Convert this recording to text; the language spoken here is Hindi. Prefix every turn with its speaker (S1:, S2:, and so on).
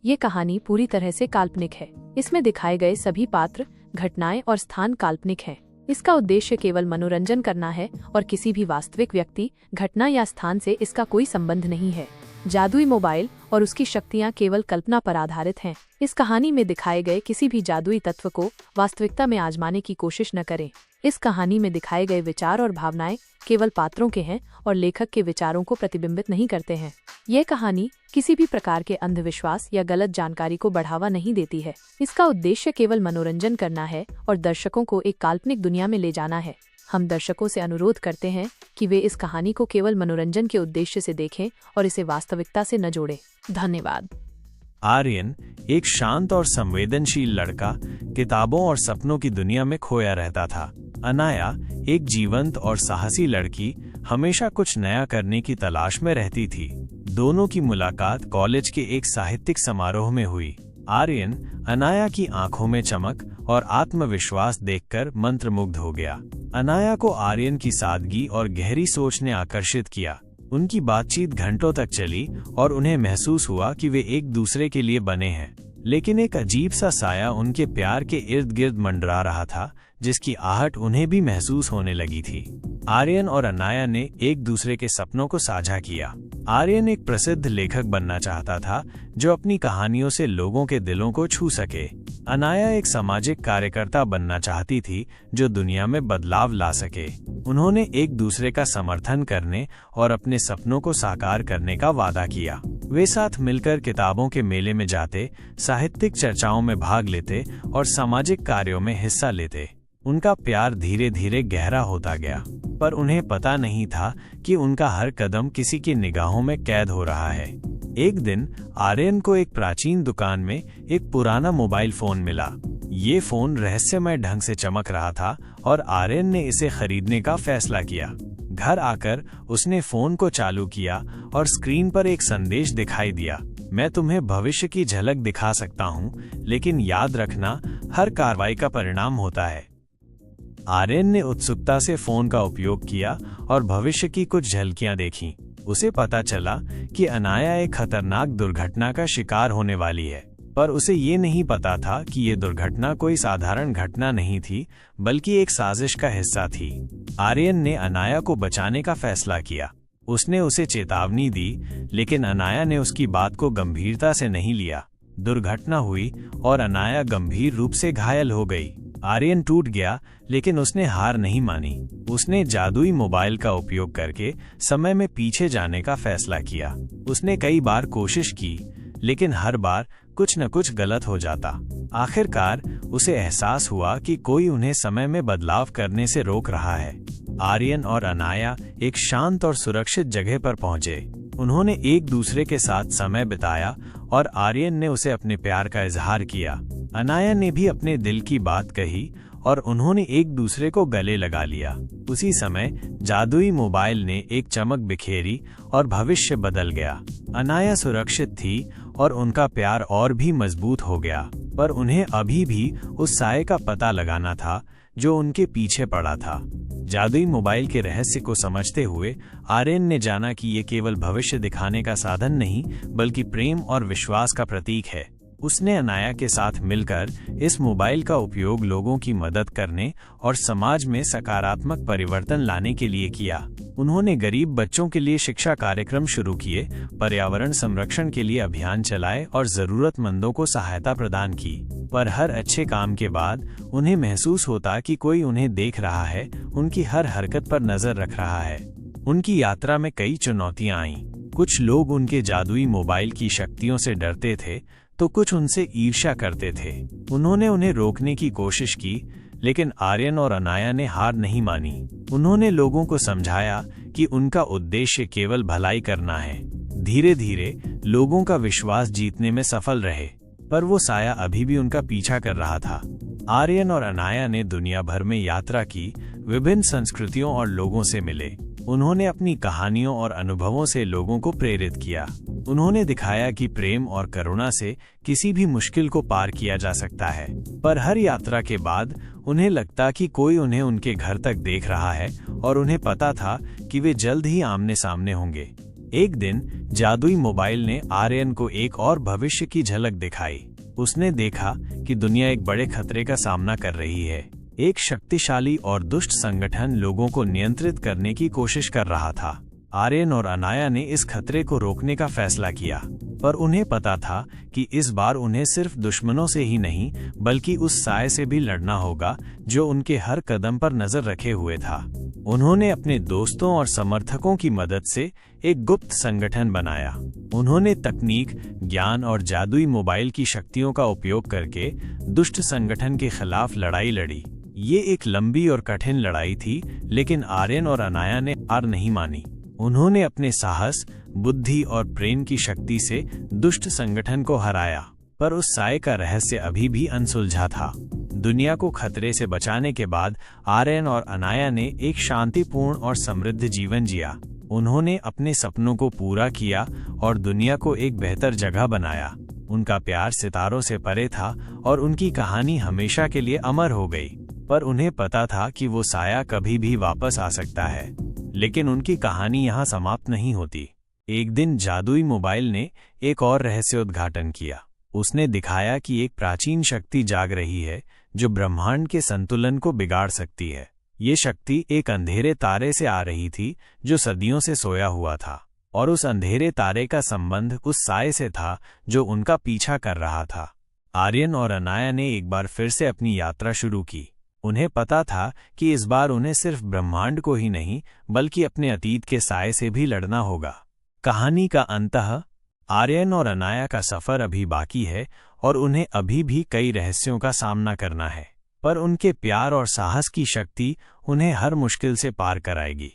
S1: ये कहानी पूरी तरह से काल्पनिक है। इसमें दिखाए गए सभी पात्र, घटनाएं और स्थान काल्पनिक हैं। इसका उद्देश्य केवल मनोरंजन करना है और किसी भी वास्तविक व्यक्ति, घटना या स्थान से इसका कोई संबंध नहीं है। जादुई मोबाइल और उसकी शक्तियां केवल कल्पना पर आधारित हैं। इस कहानी में दिखाए गए किसी भी जादुई तत्व को वास्तविकता में आजमाने की कोशिश न करें। इस कहानी में दिखाए गए विचार और भावनाएं केवल पात्रों के हैं और लेखक के विचारों को प्रतिबिंबित नहीं करते हैं। यह कहानी किसी भी प्रकार के अंधविश्वास या गलत जानकारी को बढ़ावा नहीं देती है। इसका उद्देश्य केवल मनोरंजन करना है और दर्शकों को एक काल्पनिक दुनिया में ले जाना है। हम दर्शकों से अनुरोध करते हैं कि वे इस कहानी को केवल मनोरंजन के उद्देश्य से देखें और इसे वास्तविकता से न जोड़ें। धन्यवाद।
S2: आर्यन एक शांत और संवेदनशील लड़का किताबों और सपनों की दुनिया में खोया रहता था। अनाया एक जीवंत और साहसी लड़की हमेशा कुछ नया करने की तलाश में रहती थी। दोनों की मुलाकात कॉलेज के एक साहित्यिक समारोह में हुई। आर्यन अनाया की आंखों में चमक और आत्मविश्वास देखकर मंत्रमुग्ध हो गया। अनाया को आर्यन की सादगी और गहरी सोच ने आकर्षित किया। उनकी बातचीत घंटों तक चली और उन्हें महसूस हुआ कि वे एक दूसरे के लिए बने हैं। लेकिन एक अजीब सा साया उनके प्यार के इर्द गिर्द मंडरा रहा था, जिसकी आहट उन्हें भी महसूस होने लगी थी। आर्यन और अनाया ने एक दूसरे के सपनों को साझा किया। आर्यन एक प्रसिद्ध लेखक बनना चाहता था जो अपनी कहानियों से लोगों के दिलों को छू सके। अनाया एक सामाजिक कार्यकर्ता बनना चाहती थी जो दुनिया में बदलाव ला सके। उन्होंने एक दूसरे का समर्थन करने और अपने सपनों को साकार करने का वादा किया। वे साथ मिलकर किताबों के मेले में जाते, साहित्यिक चर्चाओं में भाग लेते और सामाजिक कार्यों में हिस्सा लेते। उनका प्यार धीरे धीरे गहरा होता गया, पर उन्हें पता नहीं था कि उनका हर कदम किसी की निगाहों में कैद हो रहा है। एक दिन आर्यन को एक प्राचीन दुकान में एक पुराना मोबाइल फोन मिला। ये फोन रहस्यमय ढंग से चमक रहा था और आर्यन ने इसे खरीदने का फैसला किया। घर आकर उसने फोन को चालू किया और स्क्रीन पर एक संदेश दिखाई दिया। मैं तुम्हें भविष्य की झलक दिखा सकता हूँ, लेकिन याद रखना, हर कार्रवाई का परिणाम होता है। आर्यन ने उत्सुकता से फोन का उपयोग किया और भविष्य की कुछ झलकियां देखीं। उसे पता चला कि अनाया एक खतरनाक दुर्घटना का शिकार होने वाली है, पर उसे ये नहीं पता था कि ये दुर्घटना कोई साधारण घटना नहीं थी, बल्कि एक साजिश का हिस्सा थी। आर्यन ने अनाया को बचाने का फैसला किया। उसने उसे चेतावनी दी, लेकिन अनाया ने उसकी बात को गंभीरता से नहीं लिया। दुर्घटना हुई और अनाया गंभीर रूप से घायल हो गई। आर्यन टूट गया, लेकिन उसने हार नहीं मानी। उसने जादुई मोबाइल का उपयोग करके समय में पीछे जाने का फैसला किया। उसने कई बार कोशिश की, लेकिन हर बार कुछ न कुछ गलत हो जाता। आखिरकार उसे एहसास हुआ कि कोई उन्हें समय में बदलाव करने से रोक रहा है। आर्यन और अनाया एक शांत और सुरक्षित जगह पर पहुंचे। उन्होंने एक दूसरे के साथ समय बिताया और आर्यन ने उसे अपने प्यार का इजहार किया। अनाया ने भी अपने दिल की बात कही और उन्होंने एक दूसरे को गले लगा लिया। उसी समय जादुई मोबाइल ने एक चमक बिखेरी और भविष्य बदल गया। अनाया सुरक्षित थी और उनका प्यार और भी मजबूत हो गया, पर उन्हें अभी भी उस साये का पता लगाना था जो उनके पीछे पड़ा था। जादुई मोबाइल के रहस्य को समझते हुए आर्यन ने जाना कि ये केवल भविष्य दिखाने का साधन नहीं, बल्कि प्रेम और विश्वास का प्रतीक है। उसने अनाया के साथ मिलकर इस मोबाइल का उपयोग लोगों की मदद करने और समाज में सकारात्मक परिवर्तन लाने के लिए किया। उन्होंने गरीब बच्चों के लिए शिक्षा कार्यक्रम शुरू किए, पर्यावरण संरक्षण के लिए अभियान चलाए और जरूरतमंदों को सहायता प्रदान की। पर हर अच्छे काम के बाद उन्हें महसूस होता कि कोई उन्हें देख रहा है, उनकी हर हरकत पर नजर रख रहा है। उनकी यात्रा में कई चुनौतियां आईं। कुछ लोग उनके जादुई मोबाइल की शक्तियों से डरते थे, तो कुछ उनसे ईर्ष्या करते थे। उन्होंने उन्हें रोकने की कोशिश की, लेकिन आर्यन और अनाया ने हार नहीं मानी। उन्होंने लोगों को समझाया कि उनका उद्देश्य केवल भलाई करना है। धीरे धीरे लोगों का विश्वास जीतने में सफल रहे, पर वो साया अभी भी उनका पीछा कर रहा था। आर्यन और अनाया ने दुनिया भर में यात्रा की, विभिन्न संस्कृतियों और लोगों से मिले। उन्होंने अपनी कहानियों और अनुभवों से लोगों को प्रेरित किया। उन्होंने दिखाया कि प्रेम और करुणा से किसी भी मुश्किल को पार किया जा सकता है। पर हर यात्रा के बाद उन्हें लगता कि कोई उन्हें उनके घर तक देख रहा है और उन्हें पता था कि वे जल्द ही आमने सामने होंगे। एक दिन जादुई मोबाइल ने आर्यन को एक और भविष्य की झलक दिखाई। उसने देखा कि दुनिया एक बड़े खतरे का सामना कर रही है। एक शक्तिशाली और दुष्ट संगठन लोगों को नियंत्रित करने की कोशिश कर रहा था। आर्यन और अनाया ने इस खतरे को रोकने का फैसला किया, पर उन्हें पता था कि इस बार उन्हें सिर्फ दुश्मनों से ही नहीं बल्कि उस साए से भी लड़ना होगा जो उनके हर कदम पर नजर रखे हुए था। उन्होंने अपने दोस्तों और समर्थकों की मदद से एक गुप्त संगठन बनाया। उन्होंने तकनीक, ज्ञान और जादुई मोबाइल की शक्तियों का उपयोग करके दुष्ट संगठन के खिलाफ लड़ाई लड़ी। ये एक लंबी और कठिन लड़ाई थी, लेकिन आर्यन और अनाया ने हार नहीं मानी। उन्होंने अपने साहस, बुद्धि और प्रेम की शक्ति से दुष्ट संगठन को हराया, पर उस साए का रहस्य अभी भी अनसुलझा था। दुनिया को खतरे से बचाने के बाद आर्यन और अनाया ने एक शांतिपूर्ण और समृद्ध जीवन जिया। उन्होंने अपने सपनों को पूरा किया और दुनिया को एक बेहतर जगह बनाया। उनका प्यार सितारों से परे था और उनकी कहानी हमेशा के लिए अमर हो गई। पर उन्हें पता था कि वो साया कभी भी वापस आ सकता है। लेकिन उनकी कहानी यहाँ समाप्त नहीं होती। एक दिन जादुई मोबाइल ने एक और रहस्य उद्घाटन किया। उसने दिखाया कि एक प्राचीन शक्ति जाग रही है जो ब्रह्मांड के संतुलन को बिगाड़ सकती है। ये शक्ति एक अंधेरे तारे से आ रही थी जो सदियों से सोया हुआ था, और उस अंधेरे तारे का संबंध उस साए से था जो उनका पीछा कर रहा था। आर्यन और अनाया ने एक बार फिर से अपनी यात्रा शुरू की। उन्हें पता था कि इस बार उन्हें सिर्फ ब्रह्मांड को ही नहीं बल्कि अपने अतीत के साए से भी लड़ना होगा। कहानी का अंतः आर्यन और अनाया का सफर अभी बाकी है और उन्हें अभी भी कई रहस्यों का सामना करना है, पर उनके प्यार और साहस की शक्ति उन्हें हर मुश्किल से पार कराएगी।